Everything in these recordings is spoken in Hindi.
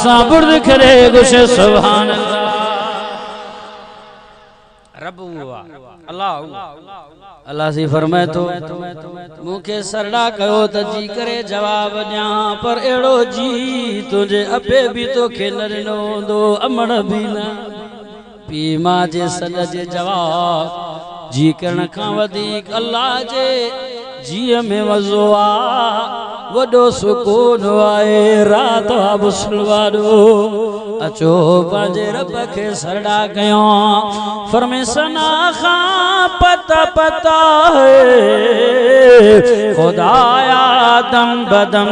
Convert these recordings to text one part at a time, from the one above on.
सा बुर्द करे गुशे सुभान रब हुआ अल्लाह अल्लाह से फरमाए तो मुखे सरड़ा कयो त जी करे जवाब ॾियां पर एड़ो जी तुझे अबे भी तो खे न ॾिनो हूंदो अमड़ भी न पी मां जे सॾ जे जवाब जी करण खां वधीक अल्लाह जे जीअ में मज़ो आ वॾो सुकून आहे रात आ मुसलमानो अचो पंहिंजे रब खे सरड़ा कयूं फरमे सना खां पता पता है खुदाया दम बदम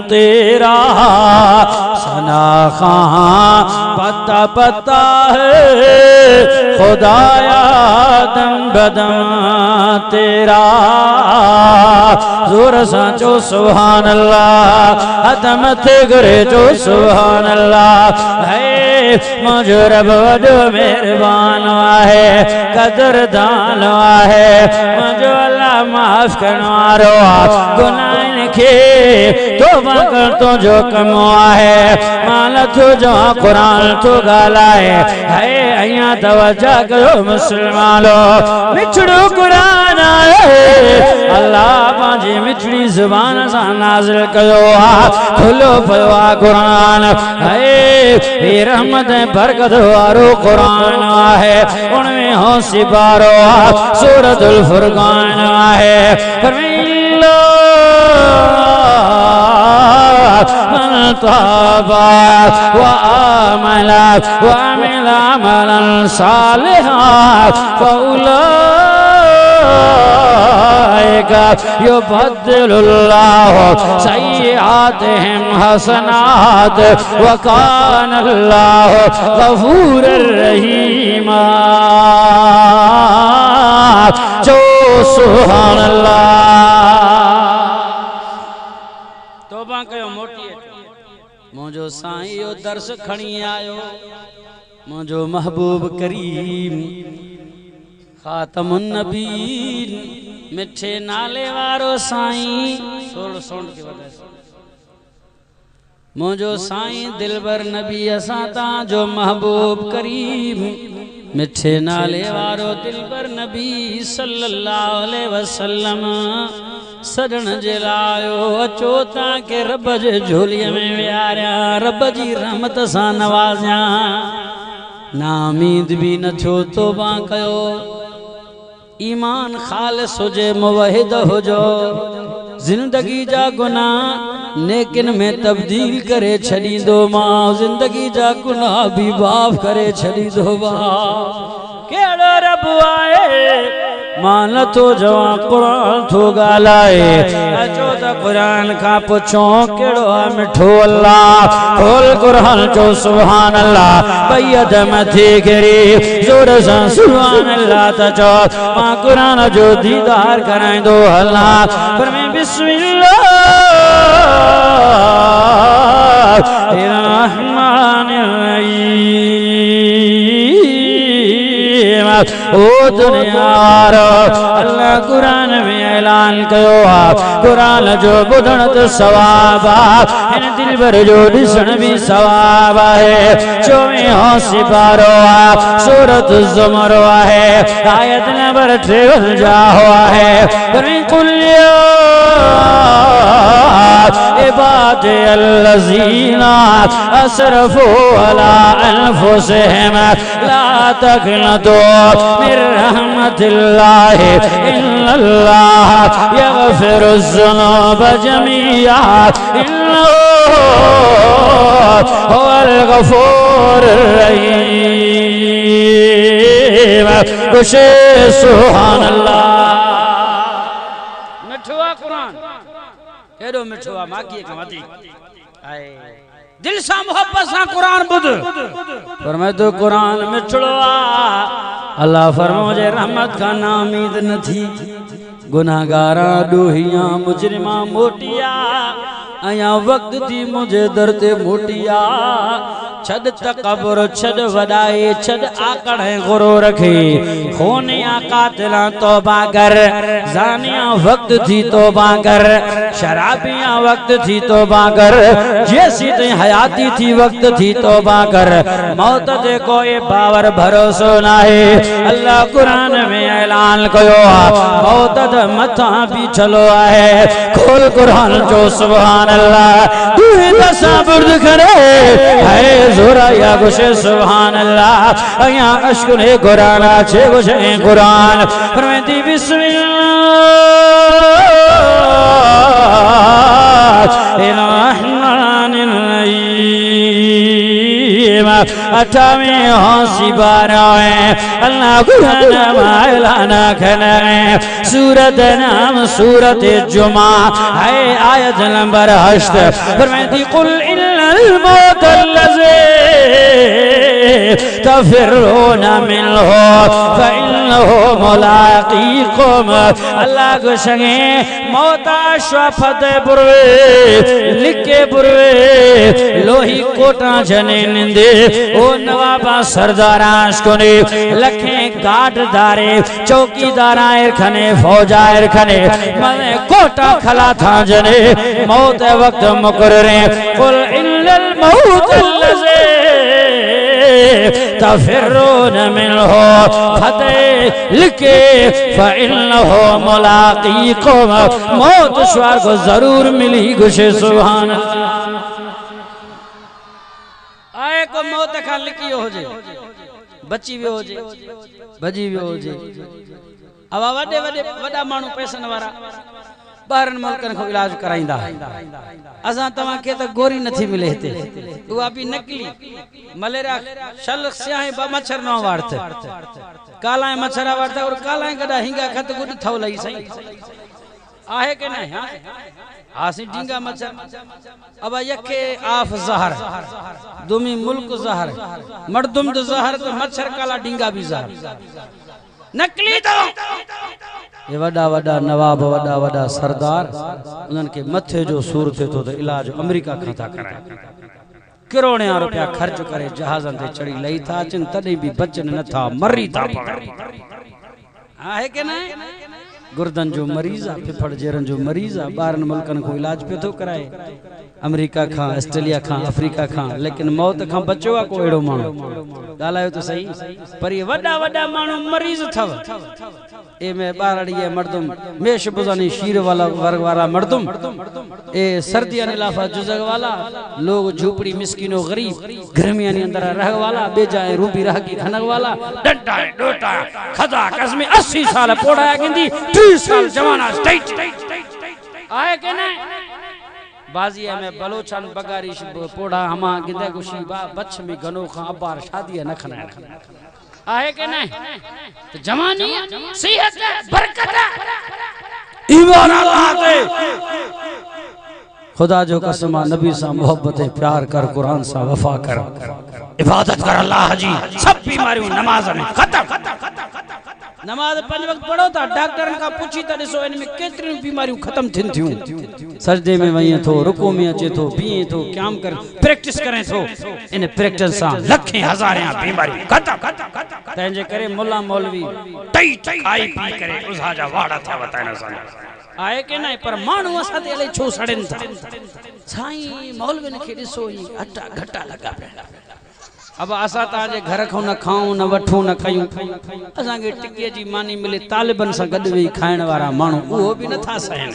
तेरा सना खां पता पता है खुदाया दम बदम तेरा जोर सां चो सुभान अल्लाह अदम थे करे चो सुभान अल्लाह है मुझो रब वॾो मेहरबान आहे कदरदान आहे मुझो अल्लाह माफ़ करण वारो आहे गुनाहनि खे तौबा करण तुंहिंजो कम आहे मां नथो चवां क़ुर थो ॻाल्हाए है अञा तवजा कयो मुस्लमानो मिठड़ो क़ुर आहे अल्लाह पंहिंजी मिठड़ी ज़ुबान सां नाज़िल कयो आहे खुलो पियो आहे क़ुर है रहमत बरकत वारो कुरान आहे उनमें होसी पारो सूरतुल फुरकान आहे मन ताबा व आमला व अमिला अमलन सालिहा युबद्दिलुल्लाहु सय्यिआतिहिम हसनात व काना अल्लाहु गफूरर रहीमा जो सुभान अल्लाह तौबा कयो मोटी मुझो साईं यो दर्श खणी आयो मुझो महबूब करीम खातमुन नबीन मिठे नाले वारो साईं सोण के वजह से मुझो साईं दिलबर नबी असां तांजो महबूब करीम मिठे नाले वारो दिलबर नबी सल्लल्लाहु अलैहि वसल्लम सजण जे लायो अचो ताके रब जे झोलीअ में विहारिया रब जी रहमत सां नवाज़िया नामीद भी न थियो तौबा कयो ईमान खालिस हुजे मुवहिद हुजो जिंदगी जा गुनाह नेकिन में तब्दील करे छॾींदो मां जिंदगी जा गुनाह भी माफ़ करे छॾींदो मां केड़ो रब आहे मां नथो चवां क़ुर थो ॻाल्हाए अचो त क़ुर खां पुछो केड़ो आहे मिठो अल्लाह खोल क़ुर चो सुभान अल्लाह ॿई हथ मथे गिरी जोर सां सुभान अल्लाह त चओ मां क़ुर जो दीदार कराईंदो अल्लाह पर में बिस्मिल्लाह रहमानिर रहीम ओ दुनिया अल्लाह कुरान में ऐलान कयो कुरान जो बुधण तो सवाब इन दिल भर जो ॾिसण भी सवाब है 24 सिपारो सूरत ज़ुमर है आयत नंबर 53 है कुलिया इबादे अल्लज़ीना असरफू अला अनफुसिहिम ला तक़नतू मिन रहमतिल्लाह इन्नल्लाह यग़फिरुज़्ज़ुनूब जमीआ इन्नहु हुवल गफूरुर रहीम कुशे सुभान अल्लाह मिठवा कुरान केड़ो मिठवा मागी कमती आए दिल सा मोहब्बत सा कुरान बुध पर मैं तो कुरान मिठड़ो अल्लाह फरमो जे रहमत का नामीद न थी गुनाहगारा डोहिया मुजरिमा मोटिया आया वक्त थी मुझे दर ते मोटिया छद तकबर छद वदाई छद आकड़ गुरूर रखी खूनिया कातिला तौबा कर जानिया वक्त थी तौबा कर शराबियां वक्त थी तौबा कर जैसी ते हयाती थी वक्त थी तौबा कर मौत दे कोई बावर भरोसो नाहे अल्लाह कुरान में ऐलान कयो मौत दे मथा भी चलो है खोल कुरान जो सुभान अल्लाह तू तसब्बुर करे है जोरा या गुशे सुभान अल्लाह या अश्कुने कुरान छे गुशे कुरान फरमाती बिस्मिल्लाह अठावी हौसी बाराए अल्लाह कुरान मायलाना खना सूरत नाम सूरत जुमा है आयत नंबर 8 फरमाती कुल इन्नल मौत अल्लज़ी तफिरूना मिन्हु फइन्नहु मुलाक़ीकुम अल्लाह को संगे मौता शफते बुरवे लिखे बुरवे लोही कोटा जने निंदे ओ नवाबा सरदाराश कोने लखे गाट दारे चौकीदार आयर खने फौजायर खने मने कोटा खला था जने मौत वक्त मुकर्रे कुल इन्नल मौत अल्लज़ी तफिरून मिन्हु फते लिखे फइन्नहु मुलाक़ीकुम मौत शुआर को जरूर मिली गुशे सुभान आए को मौत खा लिखी हो जे बची भी हो जे भजी भी हो जे अब वडे वडे वडा मानू पैसन वारा बाहरन मुल्कन को इलाज कराइंदा असा तवा के त गोरी नथी मिले हिते उहा भी नकली मलेरिया शल स्याहे ब मच्छर न वारत काला मच्छर वारत और काला गडा हिंगा खत गुड थव लई सही आहे के नहीं हां आसी डिंगा मच्छर अब यके आफ जहर दुमी मुल्क जहर मर्दुम द जहर तो मच्छर काला डिंगा भी जहर नकली तो ये वडा वडा नवाब वडा वडा सरदार उनन के मथे जो सूर थे तो इलाज अमेरिका खाता कराए करोड़िया रुपया खर्च करे जहाजन ते चढ़ी लई था अचन तडे भी बचन न था मरी था आहे के ना गुर्दन जो मरीज आ फिफड़ जेरन जो मरीज आ बारन मुल्कन को इलाज पे तो कराए अमेरिका खां ऑस्ट्रेलिया खां अफ्रीका खां लेकिन मौत खां बचो आ को एड़ो मानो गालायो तो सही पर ये वडा वडा मानो मरीज थव ए में बारड़ी ए मर्दुम मेश बुजानी शीर वाला वर्ग वाला मर्दुम ए सर्दी अनिलाफा जुजग वाला लोग झोपड़ी मिस्किनो गरीब गर्मियां ने अंदर रह वाला बेजाए रूबी रह की खनक वाला डंडा डोटा खदा कसमे 80 साल पोड़ा गिंदी 30 साल जवाना टाइट आए के ना बाजी में बलोचन बगारिश पोड़ा हमा गिंदे गुशी बा बच में गनो खा अबार शादी न खना आहे के नहीं तो जवानी सेहत बरकत ईमान अल्लाह ते खुदा जो कसम नबी सा मोहब्बत प्यार कर कुरान सा वफा कर इबादत कर अल्लाह जी सब बीमारियों नमाज में खत्म नमाज 5 वक्त पढ़ो था डॉक्टर का पूछी त दिसो इन में केतरी बीमारियों खत्म थिन थियूं सजदे में वई थो रुकू में अचे थो बीए थो क्याम कर प्रैक्टिस करे थो इन प्रैक्टिस सा लखे हजारियां बीमारियों खत्म तंजे करे मुल्ला मौलवी टई खाई पी करे उसा जा वाड़ा था बताना सा आए के नहीं पर मानू असा ते अले छो सड़न था साईं मौलवी के दिसो ही अटा घटा लगा पे अब असा ताजे घर को न खाऊं न वठूं न कयूं असा के टिके जी मानी मिले तालिबन सा गड वे खाण वाला मानू वो भी न था सहन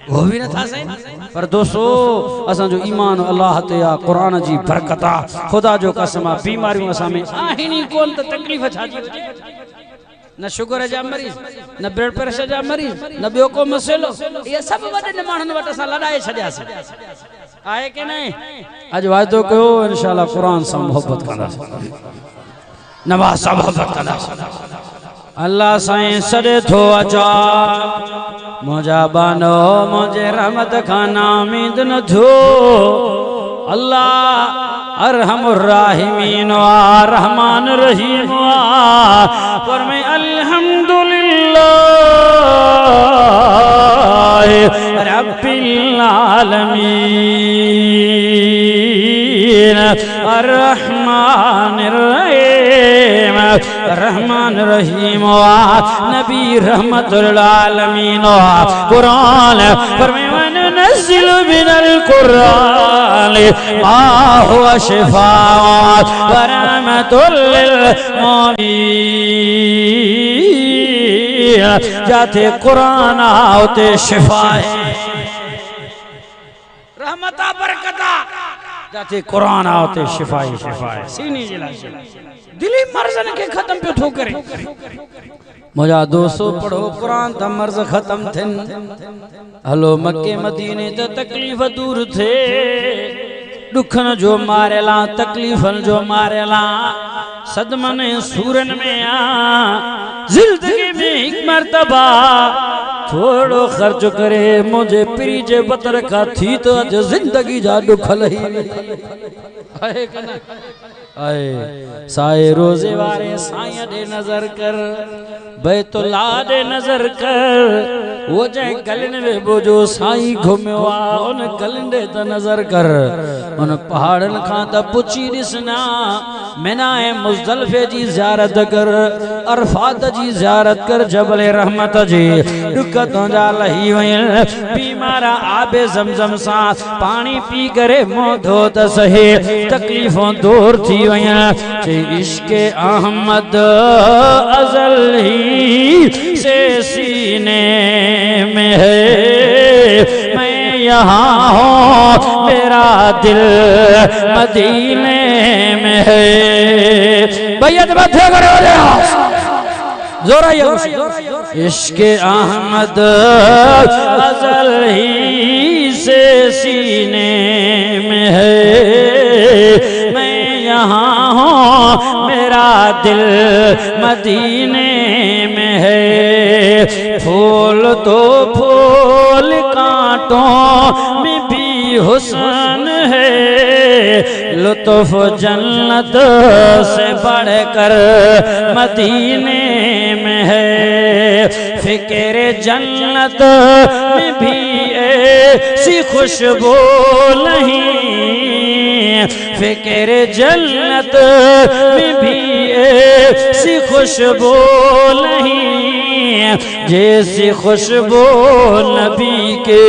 वो भी न था सहन पर दोस्तों असा जो ईमान अल्लाह ते आ कुरान जी बरकत आ खुदा जो कसम बीमारियों असा में आहिनी कोन त तकलीफ छा जी न शुगर जा मरीज न ब्लड प्रेशर जा मरीज न बियो को मसलो ये सब वडन मानन वट सा लड़ाई छड्या आए के नहीं आज वायदो कयो इंशाल्लाह कुरान से मोहब्बत करा नमाज से मोहब्बत करा अल्लाह साईं सदे थो अचा मुझा बानो मुझे रहमत खाना उम्मीद न थो अल्लाह अरहमुर राहिमीन व रहमान रहीम पर मैं अल्हम्दुलिल्लाह रब्बिल आलमीन अर्रहमान रहमानिर रहीम रहमान रहीम नबी रहमतुल आलमीन कुरान फरमाए नज़िलु मिनल कुरान मा हुवा शिफा व रहमतुल लिल मुमिनीन जाते कुरान होते शिफा है रहमता बरकता जाते कुरान होते शिफा है सीनी जिला दिली मर्जन के खत्म पे ठोकरे मुझा 200 पढ़ो कुरान था मर्ज खत्म थिन हलो मक्के मदीने त तकलीफ दूर थे दुखन जो मारेला तकलीफन जो मारेला सदमन सूरन में आ जिंदगी में एक मर्तबा थोड़ो खर्च करे मुझे पीरी जे बतर का थी तो अज जिंदगी जा दुख लही आए कना आए साए रोजे वारे साईं दे नजर कर बैतुल्ला दे नजर कर वो जे गलन में बोझो साईं घुमियो आ उन गलन दे त नजर कर उन पहाड़न खां त पुछी ॾिसना मिना ए मुज़दलिफे जी ज़ियारत कर अरफात जी ज़ियारत कर जबल रहमत जी दुख तुंहिंजा लही वयल बीमार आबे ज़मज़म सां पानी पी करे मुंह धो त सही तकलीफ़ूं दूर थी वयल चे इश्क़े अहमद अज़ल ही से सीने में है मैं यहाँ हूँ मेरा दिल मदीने में है भैया तो बात करो जोरा इश्क़े अहमद अज़ल ही से सीने में है मैं यहाँ हूँ मेरा दिल मदीने में है फूल तो फूल कांटों में भी हुस्न है लुत्फ जन्नत से बढ़कर मदीने में है फिक्र जन्नत में भी ऐसी खुशबू नहीं फिक्र जन्नत में भी ऐसी खुशबू नहीं जैसी खुशबू नबी के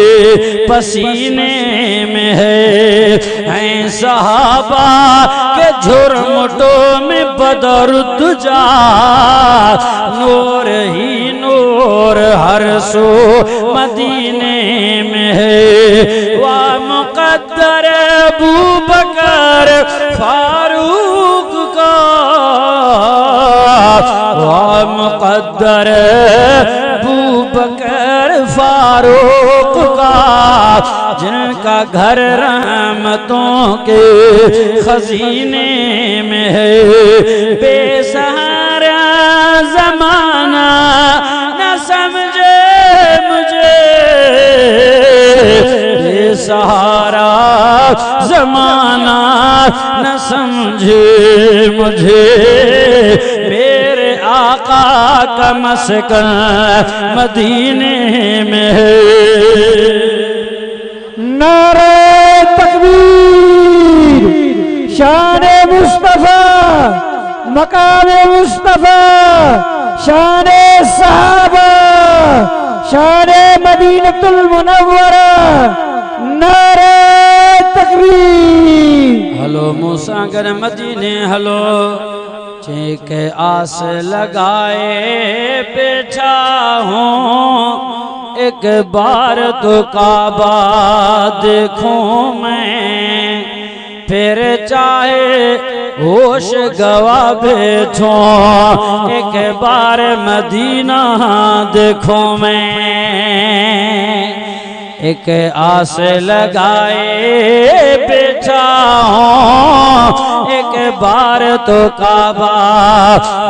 पसीने में है सहाबा के झुरमुटों में बदर तुझा नूर ही नूर हर सो मदीने में है वाह मुक़द्दर अबू बकर फारूक का वाह मुक़द्दर अबू बकर फारूक का जिनका घर रहमतों के खजीने में है बेसहारा ज़माना न समझे मुझे बेसहारा ज़माना न समझे मुझे मेरे आका का मस्कन मदीने में है नारे तकबीर शाने मुस्तफा मकामे मुस्तफा शाने सहाबा शाने मदीनतुल मुनव्वरा नारे तकबीर हलो मूसागर मदीने हलो चेक आस लगाए बैठा हूँ एक बार तो काबा देखूं मैं फिर चाहे होश गवा बैठूं एक बार मदीना देखूं मैं एक आस लगाए बैठा हूँ एक बार तो काबा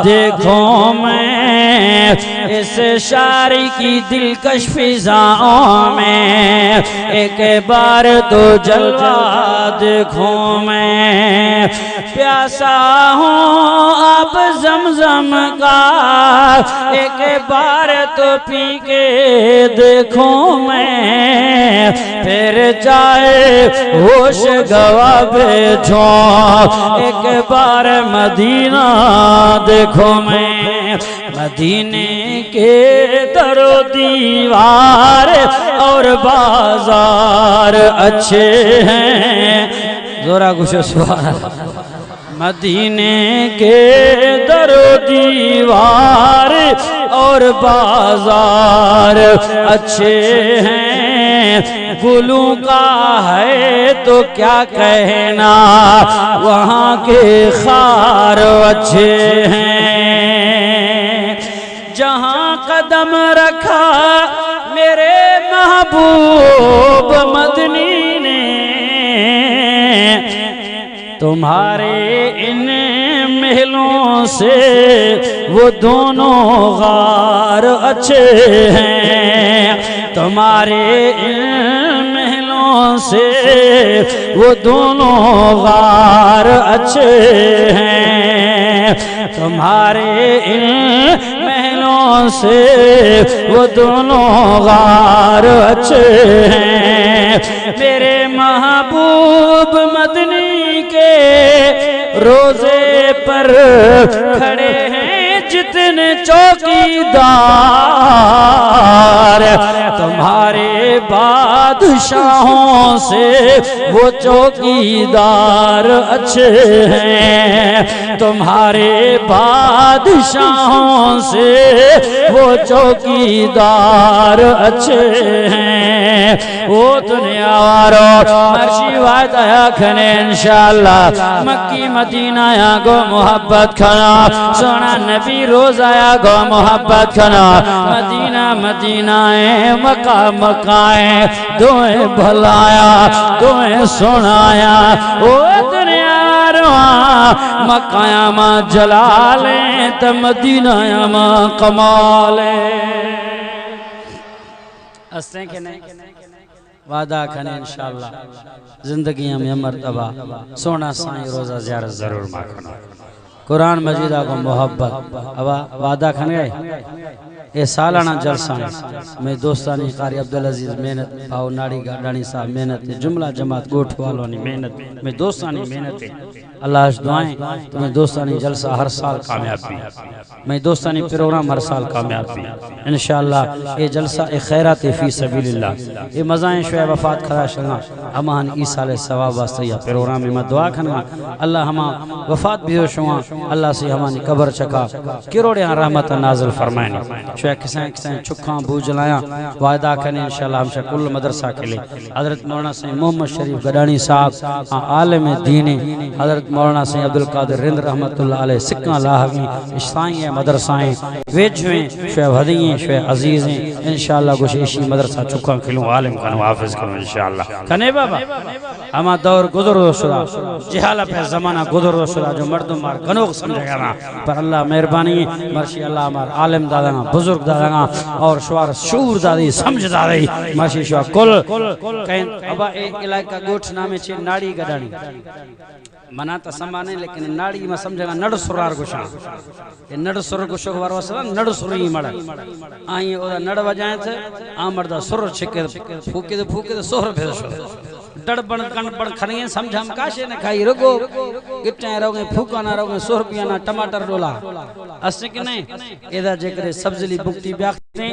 देखूं मैं इस शारी की दिलकश फिजाओं में एक बार तो जलवा देखूं मैं प्यासा हूँ अब ज़मज़म का एक बार तो पी के देखूं मैं फिर जाए होश गवा बेचो, एक बार मदीना देखो मैं। मदीने के दरो दीवार और बाजार अच्छे हैं। जोरा कुछ सुभान। मदीने के दरो दीवार और बाजार अच्छे हैं। गुलों का है तो क्या कहना, वहाँ के खार अच्छे हैं। जहाँ कदम रखा मेरे महबूब मदनी ने, तुम्हारे इन महलों से वो दोनों गार अच्छे हैं। तुम्हारे इन महलों से वो दोनों गार अच्छे हैं। तुम्हारे इन महलों से वो दोनों गार अच्छे हैं। मेरे महबूब मदनी के रोजे पर खड़े हैं जितने चौकीदार, तुम्हारे बादशाहों से वो चौकीदार अच्छे हैं। तुम्हारे बादशाहों से वो चौकीदार अच्छे हैं। वो दुनिया वारो मर्शी वायद आया खने इंशाअल्लाह। मक्की मदीना या गो मोहब्बत खाना, सोना नबी रोज आया गो मोहब्बत खाना। मदीना मदीना है मक्का मक्का है, दोए भलाया दोए सुनाया। ओ दुनिया वारो मक्काया मा जलाले त मदीनाया मा कमाले। हंसते के नहीं वादा खने इंशाअल्लाह जिंदगी में मर्तबा सोना साईं रोजा ज़ियारत जरूर माखना। कुरान मजीद को मोहब्बत अबा वादा खने ये सालाना जलसा मैं दोस्तानी कारी अब्दुल अजीज मेहनत भाव नाड़ी गाड़ी साहब मेहनत जुमला जमात गोठ वालों ने मेहनत मैं दोस्तानी मेहनत अल्लाह दुआएं तुम्हें दोस्तानी जलसा हर साल कामयाब भी, मैं दोस्तानी प्रोग्राम हर साल कामयाब भी इंशाअल्लाह। ये जलसा ए खैरात फी सबीलिल्लाह ये मज़ाएं शुए वफात खरा शना हमान ई साल सवाब वास्ते या प्रोग्राम में मैं दुआ खना अल्लाह हमा वफात भी हो शुआ अल्लाह से हमारी कब्र चका किरोड़े रहमत नाज़िल फरमाए। शुए किसा किसा चुखा बूझलाया वायदा कने इंशाअल्लाह हमसे कुल मदरसा के लिए हजरत मौलाना सैयद मोहम्मद शरीफ गडानी साहब आलिम दीन हजरत मौलाना सैयद अब्दुल कादिर रिंद रहमतुल्लाह अलैह सिक्का लाहवी इस्लामी मदरसाएं वेजवें शे वदीएं शे अजीजें इंशाअल्लाह गुशेशी मदरसा चुका खिलो आलिम कनो हाफिज कनो इंशाअल्लाह कने बाबा हमा दौर गुजर शुरा जहाल पे जमाना गुजर शुरा जो मर्दों मार गनोक समझेगा ना पर अल्लाह मेहरबानी मर्शी अल्लाह मार आलिम दादा बुजुर्ग दादा और शुआर शूर दादी समझ दादी मर्शी शुआ कुल कहीं अबा एक इलाका गोठ नामे छे नाड़ी गडानी मना तो समाने लेकिन नाड़ी में समझेगा नड़ सुरार गुशा ये नड़ सुर गुशो वारो सला नड़ सुरी मड़ आई ओदा नड़ वजाए थे आमर दा सुर छिके फूके सोहर भेस डड़बण कणबण खनिए समझ हम काशे ने खाई रगो गिटे रोगे फूका ना रोगे सोहर पिया ना टमाटर डोला असे के नहीं एदा जेकरे सब्जली बुक्ति ब्याखते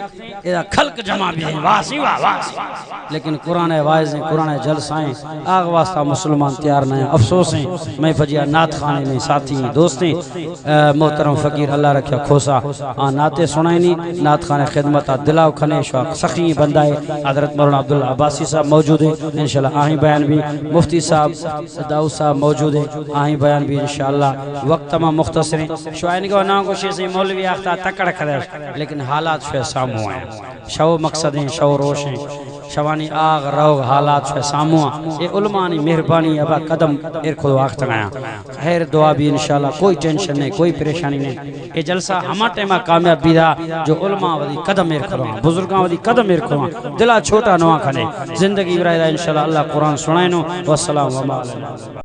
एदा खल्क जमा भी है वासी वासी लेकिन कुरान वाइज कुरान जलसाएं आग वास्ता मुसलमान तैयार नहीं अफसोस है मैं फजिया नात खाने में साथी दोस्ती मोहतरम फकीर अल्लाह रखा खोसा नाते सुनाई नात खाने खिदमत दिलाव खने सखी बंदा है हजरत मौलाना अब्दुल अब्बासी साहब मौजूद है इंशाल्लाह आही बयान भी मुफ्ती साहब दाऊद साहब मौजूद है आही बयान भी इंशाल्लाह वक्त तमाम मुख्तसर शुआइन को ना कुछ से मौलवी आखता तकड़ करे लेकिन हालात शे सामू है शव मकसद है शव रोश है शवानी आग रोग हालात शे सामू ये उलमा ने मेहरबानी अब कदम एर खुद वक्त आया खैर दुआ भी इंशाल्लाह कोई टेंशन नहीं कोई परेशानी नहीं ये जलसा हमा टेमा कामयाब बिदा जो उलमा वदी कदम एर खुद बुजुर्गां वदी कदम एर खुद दिला छोटा नवा खने जिंदगी वरायदा इंशाल्लाह अल्लाह कुरान सुनाइनो वस्सलाम व